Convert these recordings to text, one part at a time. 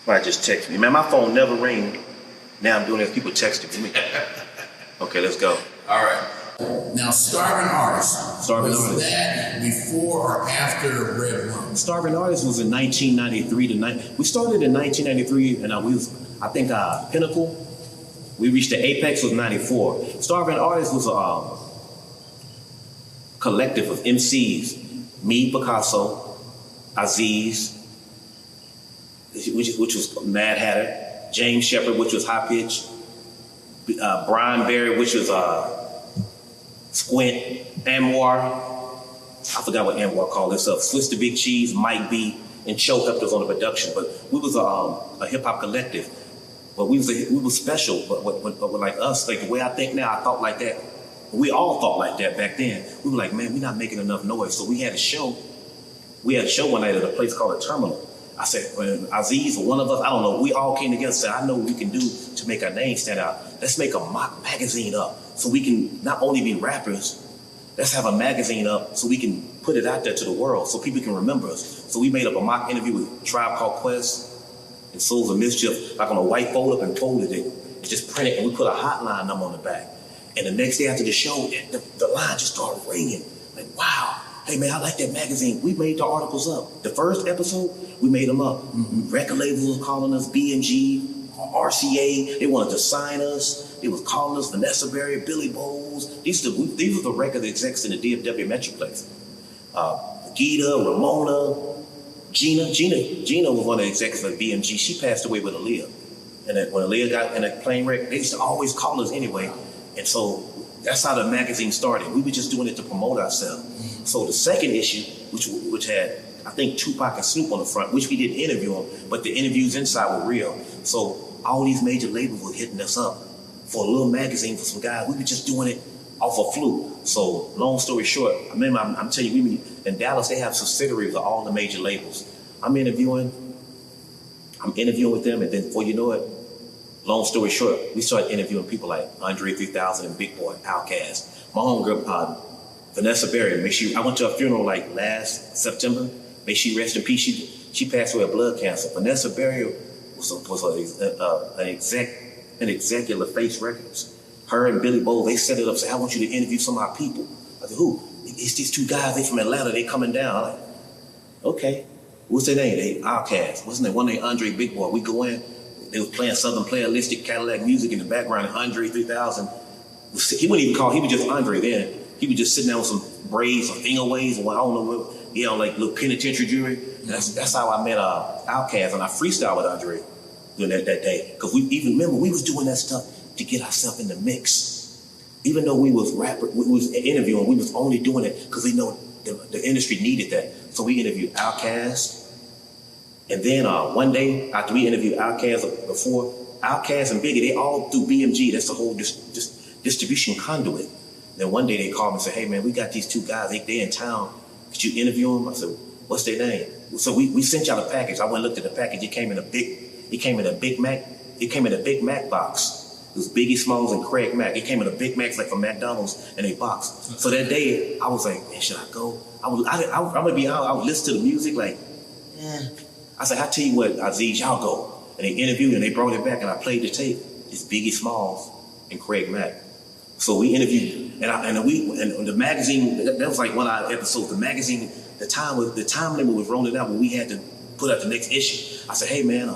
Somebody just text me. Man, my phone never rings. Now I'm doing it as people texting me. Okay, let's go. All right. Now, Starvyn Artist. Starvyn was Artist. that before or after Red Rum? Starvyn Artist was in 1993 to we started in 1993, and we was, I think, pinnacle. We reached the apex was 94. Starvyn Artist was a collective of MCs. Me, PiKaHsSo, Aziz, which was Mad Hatter, James Shepard, which was High Pitch, Brian Berry, which was Squint, Anwar, I forgot what Anwar called himself, Swiss the Big Cheese, Mike B, and Cho helped us on the production. But we was a hip-hop collective. But we was special, but like us, like the way I think now, I thought like that. We all thought like that back then. We were like, man, we're not making enough noise. So we had a show. We had a show one night at a place called a Terminal. I said, when Aziz or one of us, I don't know, we all came together and said, I know what we can do to make our name stand out. Let's make a mock magazine up so we can not only be rappers, let's have a magazine up so we can put it out there to the world so people can remember us. So we made up a mock interview with Tribe Called Quest and Souls of Mischief, like on a white fold up and folded it, and just printed, and we put a hotline number on the back. And the next day after the show, the line just started ringing. Like, wow, hey man, I like that magazine. We made the articles up. The first episode, we made them up. Record labels was calling us, BMG, RCA, they wanted to sign us. They was calling us Vanessa Berry, Billy Bowles. These were the record execs in the DFW Metroplex. Gita, Ramona, Gina was one of the executives at BMG. She passed away with Aaliyah. And when Aaliyah got in a plane wreck, they used to always call us anyway. And so that's how the magazine started. We were just doing it to promote ourselves. So the second issue, which had, I think, Tupac and Snoop on the front, which we didn't interview them, but the interviews inside were real. So all these major labels were hitting us up for a little magazine for some guys. We were just doing it off a fluke. So long story short, I remember I'm telling you, in Dallas, they have subsidiaries of all the major labels. I'm interviewing with them, and then before you know it, long story short, we started interviewing people like Andre 3000 and Big Boi, Outkast. My homegirl, Vanessa Berry, I went to her funeral like last September. May she rest in peace. She passed away of blood cancer. Vanessa Berry was an executive of Face Records. Her and Billy Bowles, they set it up, said, I want you to interview some of our people. I said, who? It's these two guys, they from Atlanta, they coming down. I'm like, okay. What's their name? They Outkast. What's their name? One named Andre Big Boi. We go in, they was playing Southern playalistic Cadillac music in the background, and Andre 3000, he wouldn't even call, he was just Andre then. He was just sitting there with some braids, some finger waves, and I don't know what, like little penitentiary jewelry. That's how I met Outkast, and I freestyled with Andre doing that day. Because we was doing that stuff to get ourselves in the mix. Even though we was interviewing, we was only doing it because we know the industry needed that. So we interviewed Outkast. And then one day, after we interviewed Outkast before, Outkast and Biggie, they all through BMG, that's the whole distribution conduit. Then one day they called me and said, hey man, we got these two guys, they in town. Could you interview them? I said, what's their name? So we sent y'all a package. I went and looked at the package. It came in a Big Mac box. It was Biggie Smalls and Craig Mack. It came in a Big Macs like from McDonald's in a box. So that day, I was like, man, should I go? I'm gonna be out. I would listen to the music like, I said, I tell you what, Aziz, y'all go. And they interviewed and they brought it back and I played the tape. It's Biggie Smalls and Craig Mack. So we interviewed, and the magazine, that was like one of our episodes. The magazine, the time limit was rolling out when we had to put out the next issue. I said, hey man,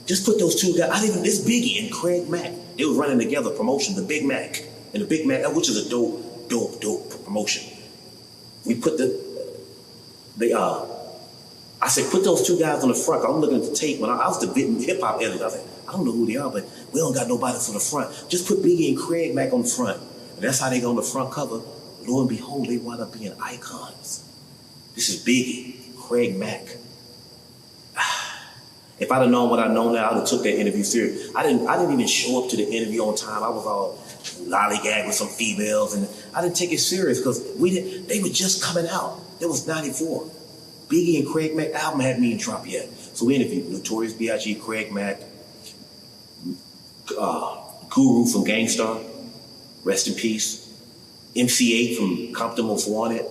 just put those two guys, this Biggie and Craig Mack. They were running together promotion, the Big Mac. And the Big Mac, which is a dope promotion. We put I said, put those two guys on the front. I'm looking at the tape. When I was the hip-hop editor, I was like, I don't know who they are, but we don't got nobody for the front. Just put Biggie and Craig Mack on the front. And that's how they go on the front cover. Lo and behold, they wound up being icons. This is Biggie, Craig Mack. If I'd have known what I know now, I'd have took that interview serious. I didn't even show up to the interview on time. I was all lollygag with some females, and I didn't take it serious because they were just coming out. It was 94. Biggie and Craig Mack album hadn't even dropped yet. So we interviewed Notorious B.I.G., Craig Mack, Guru from Gangstar, rest in peace, MC8 from Compton Most Wanted,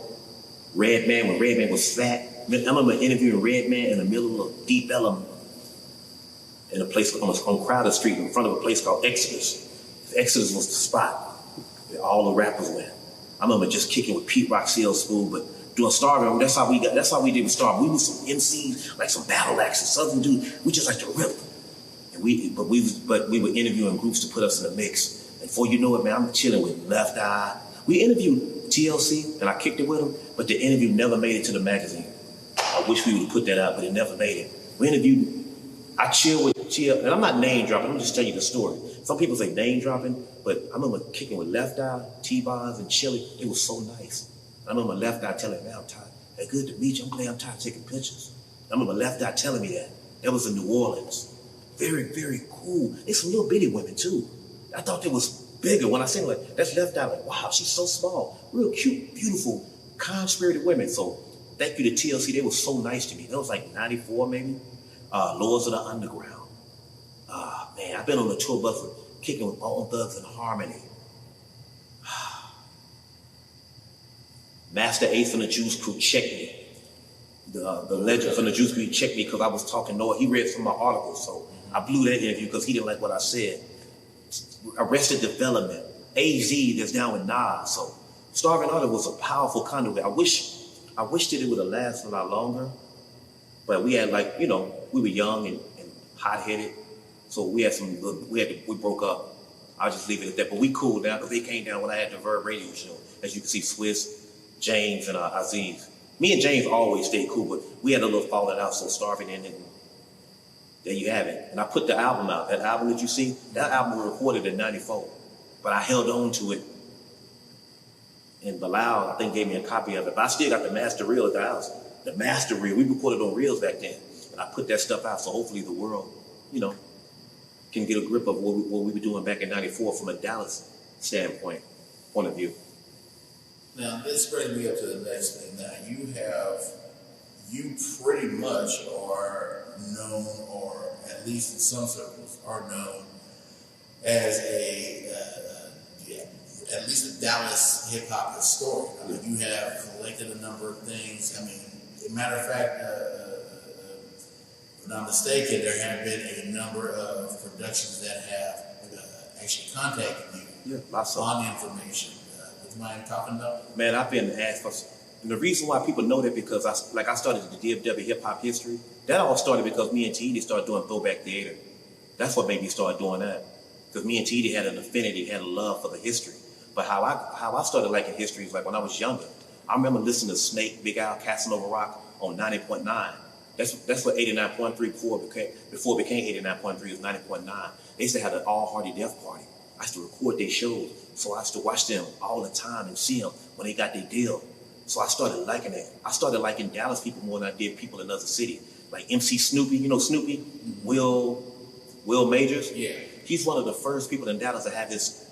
Redman when Redman was fat. I remember interviewing Redman in the middle of Deep Ellum. in a place on Crowder Street in front of a place called Exodus. Exodus was the spot where all the rappers went. I remember just kicking with Pete Rock, CL Smooth, but doing Starvyn. That's how we did with Starvyn. We were some MCs, like some battle acts, and Southern dudes. We just like to rip. And we were interviewing groups to put us in the mix. And before you know it, man, I'm chilling with Left Eye. We interviewed TLC, and I kicked it with them, but the interview never made it to the magazine. I wish we would have put that out, but it never made it. We interviewed, I chilled with TL, and I'm not name dropping, I'm just telling you the story. Some people say name dropping, but I remember kicking with Left Eye, T Boz, and Chili. It was so nice. I remember Left Eye telling me, man, I'm tired. Hey, good to meet you. I'm glad I'm tired of taking pictures. I remember Left Eye telling me that. That was in New Orleans. Very, very cool. They some little bitty women too. I thought they was bigger. When I seen like, that's Left Eye, like, wow, she's so small. Real cute, beautiful, kind-spirited women. So thank you to TLC. They were so nice to me. That was like 94 maybe. Lords of the Underground. Man, I've been on the tour bus kicking with Bone Thugs and Harmony. Master Ace and the Juice Crew checked me. The legend from the Juice Crew checked me because I was talking Noah. He read some of my articles, so I blew that interview because he didn't like what I said. Arrested Development. AZ that's down with Nas. So Starvyn Artist was a powerful conduit. I wish that it would have lasted a lot longer. But we had we were young and hot-headed. So we broke up. I'll just leave it at that. But we cooled down because they came down when I had the Verb radio show. As you can see, Swiss, James, and Aziz. Me and James always stayed cool, but we had a little falling out, so Starvyn in, and there you have it. And I put the album out. That album that you see, that album was recorded in 94. But I held on to it. And Bilal, I think, gave me a copy of it. But I still got the master reel at the house. The master reel. We recorded on reels back then. And I put that stuff out, so hopefully the world, can get a grip of what we were doing back in 94 from a Dallas point of view. Now, this brings me up to the next thing. Now, you pretty much are known, or at least in some circles, are known as at least a Dallas hip-hop historian. I mean, you have collected a number of things. I mean, as a matter of fact, if I'm not mistaken, there have been a number of productions that have actually contacted you on information. Would you mind talking about? Man, I've been asked for, and the reason why people know that because I started the DFW Hip Hop History. That all started because me and T started doing throwback theater. That's what made me start doing that. Because me and T had an affinity, had a love for the history. But how I started liking history is like when I was younger. I remember listening to Snake, Big Outkast and Rock on 90.9. That's what 89.3 before it became 89.3, it was 90.9. They used to have an all-hearty death party. I used to record their shows, so I used to watch them all the time and see them when they got their deal. So I started liking it. I started liking Dallas people more than I did people in other cities. Like MC Snoopy, you know Snoopy? Mm-hmm. Will Majors? Yeah. He's one of the first people in Dallas to have his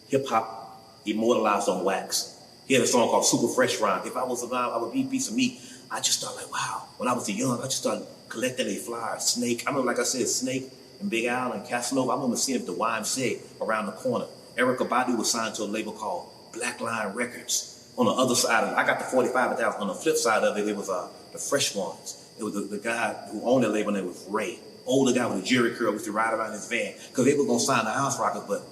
hip-hop immortalized on wax. He had a song called Super Fresh Rhyme. If I was around, I would be a piece of meat. I just started like, wow. When I was young, I just started collecting a flyer. Snake, I remember, like I said, Snake and Big Al and Casanova. I remember seeing the YMCA around the corner. Erykah Badu was signed to a label called Black Line Records. On the other side of it, I got the 45,000. On the flip side of it, it was the Fresh Ones. It was the guy who owned that label name was Ray. Older guy with a jerry curl used to ride around in his van because they were going to sign the House Rockers, but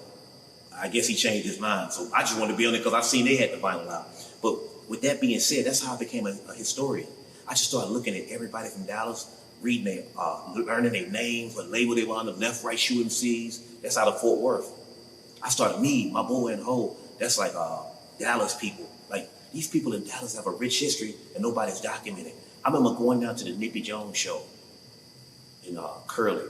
I guess he changed his mind. So I just wanted to be on it because I seen they had the vinyl out. But with that being said, that's how I became a historian. I just started looking at everybody from Dallas, reading learning their names, what label they were on, the left, right shoe MCs. That's out of Fort Worth. I started my boy and Ho. That's like Dallas people. Like these people in Dallas have a rich history and nobody's documented. I remember going down to the Nippy Jones show in Curly.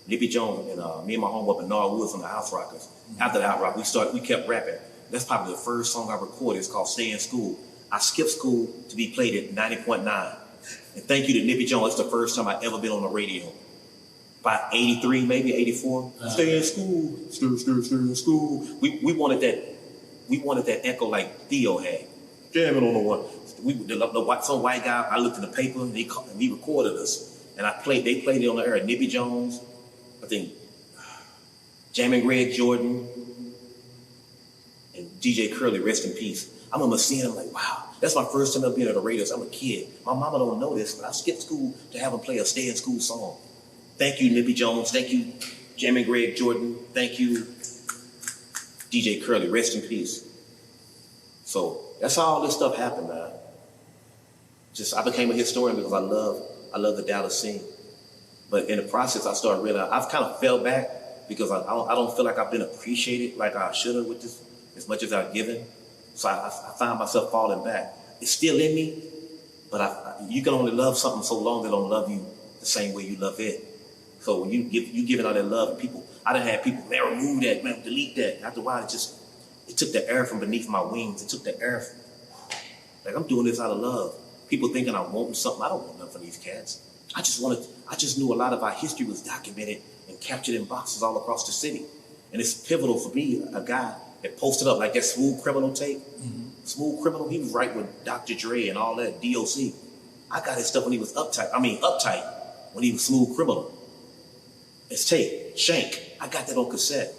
Nippy Jones and me and my homeboy Bernard Woods from the House Rockers. Mm-hmm. After the House Rockers, we kept rapping. That's probably the first song I recorded. It's called Stay in School. I skipped school to be played at 90.9. And thank you to Nippy Jones. It's the first time I've ever been on the radio. By 83, maybe 84. Stay in school. Stay in school. We wanted that echo like Theo had. Damn it on the one. Some white guy, I looked in the paper and he recorded us. And they played it on the air. Nippy Jones, I think, Jammin' Greg Jordan, and DJ Curly, rest in peace. I remember seeing him like, wow, that's my first time ever being at the radio. So I'm a kid. My mama don't know this, but I skipped school to have him play a Stay in School song. Thank you, Nippy Jones. Thank you, Jammin' Greg Jordan. Thank you, DJ Curly. Rest in peace. So that's how all this stuff happened, man. I became a historian because I love the Dallas scene. But in the process, I started realizing I've kind of fell back because I don't feel like I've been appreciated like I should have with this as much as I've given. So I find myself falling back. It's still in me, but you can only love something so long they don't love you the same way you love it. So when you giving all that love, and people, I done had people, man, remove that, man, delete that. After a while, it took the air from beneath my wings. It took the air like I'm doing this out of love. People thinking I'm wanting something. I don't want nothing from these cats. I just knew a lot of our history was documented and captured in boxes all across the city. And it's pivotal for me, a guy that posted up like that Smooth Criminal tape. Mm-hmm. Smooth Criminal, he was right with Dr. Dre and all that, DOC. I got his stuff when he was uptight when he was Smooth Criminal. It's tape, Shank. I got that on cassette.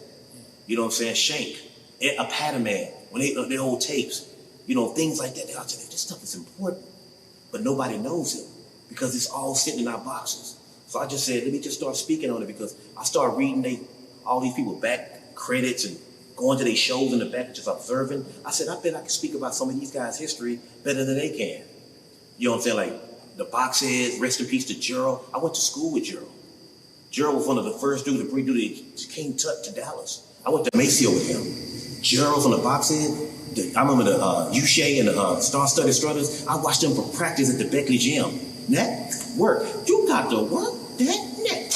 You know what I'm saying? Shank, a Pataman, when they old tapes, you know, things like that. I'll tell you, this stuff is important, but nobody knows it because it's all sitting in our boxes. So I just said, let me just start speaking on it because I started reading all these people back credits and going to their shows in the back and just observing. I said, I bet I can speak about some of these guys' history better than they can. You know what I'm saying? Like the Boxheads, rest in peace to Gerald. I went to school with Gerald. Gerald was one of the first dudes to bring King Tut to Dallas. I went to Maceo with him. Gerald from the Boxhead. I remember the Uche and the Star-Studded Strutters. I watched them for practice at the Beckley Gym. Network. You got to work that net.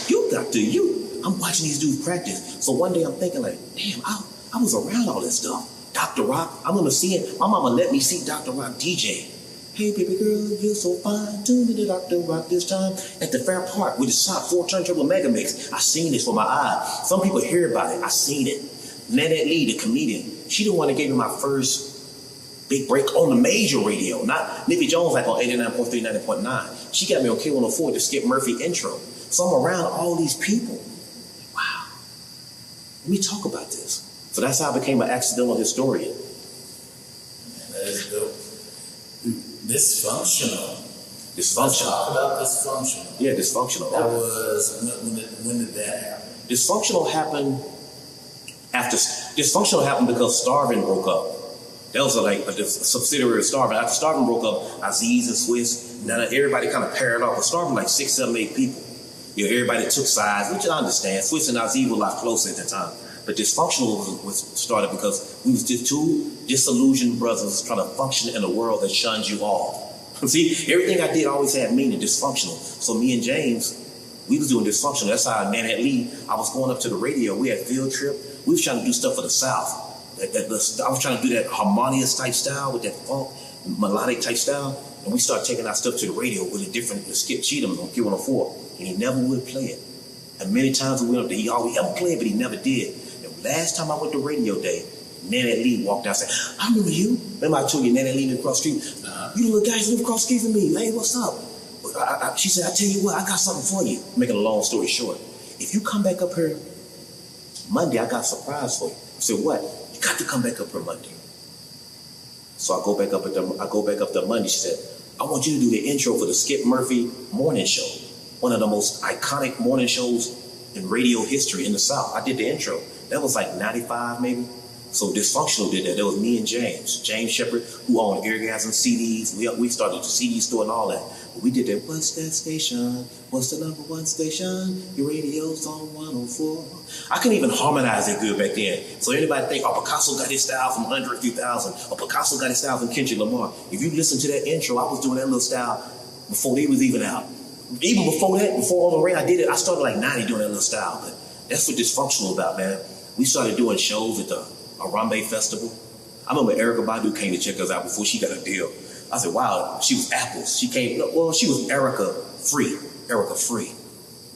You got to. I'm watching these dudes practice. So one day I'm thinking like, damn, I was around all this stuff. Dr. Rock. I remember seeing, my mama let me see Dr. Rock DJ. Hey, baby girl, you're so fine. Tune into Dr. Rock this time at the Fair Park with the Shop 4 Turntable Mega Mix. I seen this with my eye. Some people hear about it. I seen it. Nanette Lee, the comedian, she the one that gave me my first big break on the major radio. Not Nippy Jones like on 89.3, 90.9. She got me on K104 the Skip Murphy intro. So I'm around all these people. Wow. Let me talk about this. So that's how I became an accidental historian. Man, that is dope. Dysfunkshunal. Dysfunkshunal. Let's talk about Dysfunkshunal. Yeah, Dysfunkshunal. That was, when did that happen? Dysfunkshunal happened because Starvyn broke up. That was a subsidiary of Starvyn. After Starvyn broke up, Aziz and Swiss, now everybody kind of paired off. But Starvyn like 6, 7, 8 people. You know, everybody took sides, which I understand. Swiss and Aziz were a lot closer at the time. But Dysfunkshunal was started because we was just two disillusioned brothers trying to function in a world that shuns you all. See, everything I did always had meaning, dysfunctional. So me and James, we was doing Dysfunkshunal. That's how Nanette Lee, I was going up to the radio. We had field trip. We was trying to do stuff for the South. I was trying to do that harmonious type style with that funk, melodic type style. And we started taking our stuff to the radio with Skip Cheatham on K104. And he never would play it. And many times we went up there, he always ever played, but he never did. And last time I went to radio day, Nanette Lee walked out and said, I remember you. Remember I told you Nanette Lee lived across the street? You the little guys who live across the street from me. Hey, what's up? She said, I tell you what, I got something for you. Making a long story short. If you come back up here Monday, I got a surprise for you. I said, what? You got to come back up here Monday. So I go back up there Monday. She said, I want you to do the intro for the Skip Murphy morning show. One of the most iconic morning shows in radio history in the South. I did the intro. That was like 95 maybe. So Dysfunkshunal did that. That was me and James Shepard, who owned Eargasm CDs. We started the CD store and all that. But we did that. What's that station? What's the number one station? Your radio's on 104. I couldn't even harmonize it good back then. So anybody think, oh, PiKaHsSo got his style from Andre 3000, or PiKaHsSo got his style from Kendrick Lamar. If you listen to that intro, I was doing that little style before they was even out. Even before that, before On the Radio, I did it. I started like 90 doing that little style. But that's what Dysfunkshunal about, man. We started doing shows at the Harambe Festival. I remember Erykah Badu came to check us out before she got a deal. I said, wow, she was Apples. She was Erykah Free.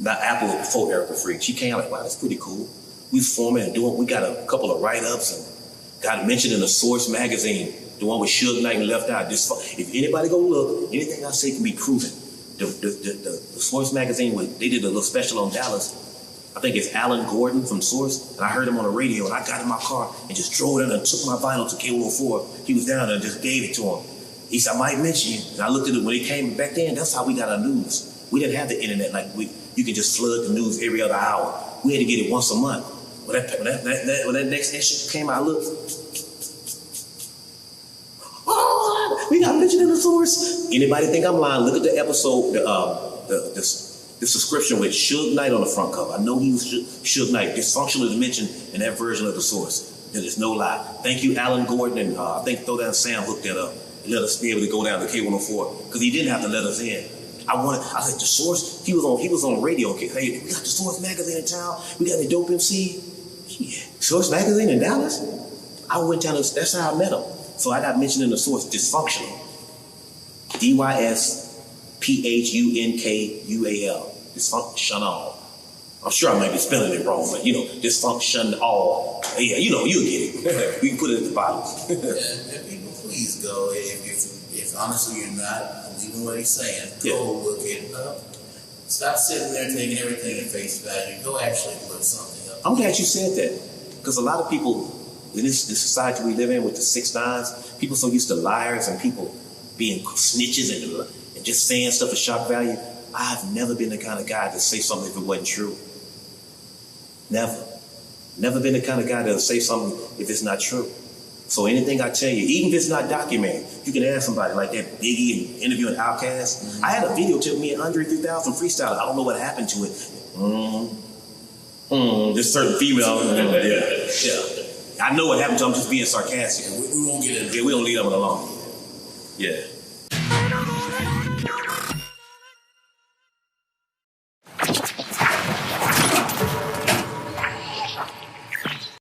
Not Apple before Erykah Free. She came like, wow, that's pretty cool. We was forming and doing, we got a couple of write-ups and got mentioned in the Source magazine, the one with Suge Knight and Left Eye. If anybody go look, anything I say can be proven. The Source magazine, they did a little special on Dallas. I think it's Alan Gordon from Source, and I heard him on the radio, and I got in my car and just drove in and took my vinyl to K104. He was down there and just gave it to him. He said, I might mention you. And I looked at it when he came back then. That's how we got our news. We didn't have the internet like you can just flood the news every other hour. We had to get it once a month. When that next issue came out, look. Oh, we got mentioned in the source. Anybody think I'm lying? Look at the episode, the subscription with Suge Knight on the front cover. I know he was Suge Knight. Dysphunkshunal is mentioned in that version of the source. There's no lie. Thank you, Alan Gordon, and I think Throwdown Sam hooked that up and let us be able to go down to K104 because he didn't have to let us in. I said the source. He was on radio. Okay, hey, we got the Source magazine in town. We got a dope MC. Yeah, Source magazine in Dallas. I went down. That's how I met him. So I got mentioned in the source. Dysphunkshunal. Dysphunkshunal. Dysphunkshunal. I'm sure I might be spelling it wrong, but dysfunctional. Yeah, you'll get it. We can put it at the bottom. And people, please go. If honestly you're not believing what he's saying, go look it up. Stop sitting there taking everything at face value. Go actually look something up. I'm glad you said that, because a lot of people in this society we live in with the 6 9s, people so used to liars and people being snitches and just saying stuff at shock value. I've never been the kind of guy to say something if it wasn't true. Never been the kind of guy to say something if it's not true. So anything I tell you, even if it's not documented, you can ask somebody like that Biggie and interviewing Outkast. Mm-hmm. I had a video tip me and Andre 3000 freestyle. I don't know what happened to it. There's certain female. Yeah. I know what happened to him. I'm just being sarcastic. We won't get into it. Yeah, we don't leave them alone. Yeah.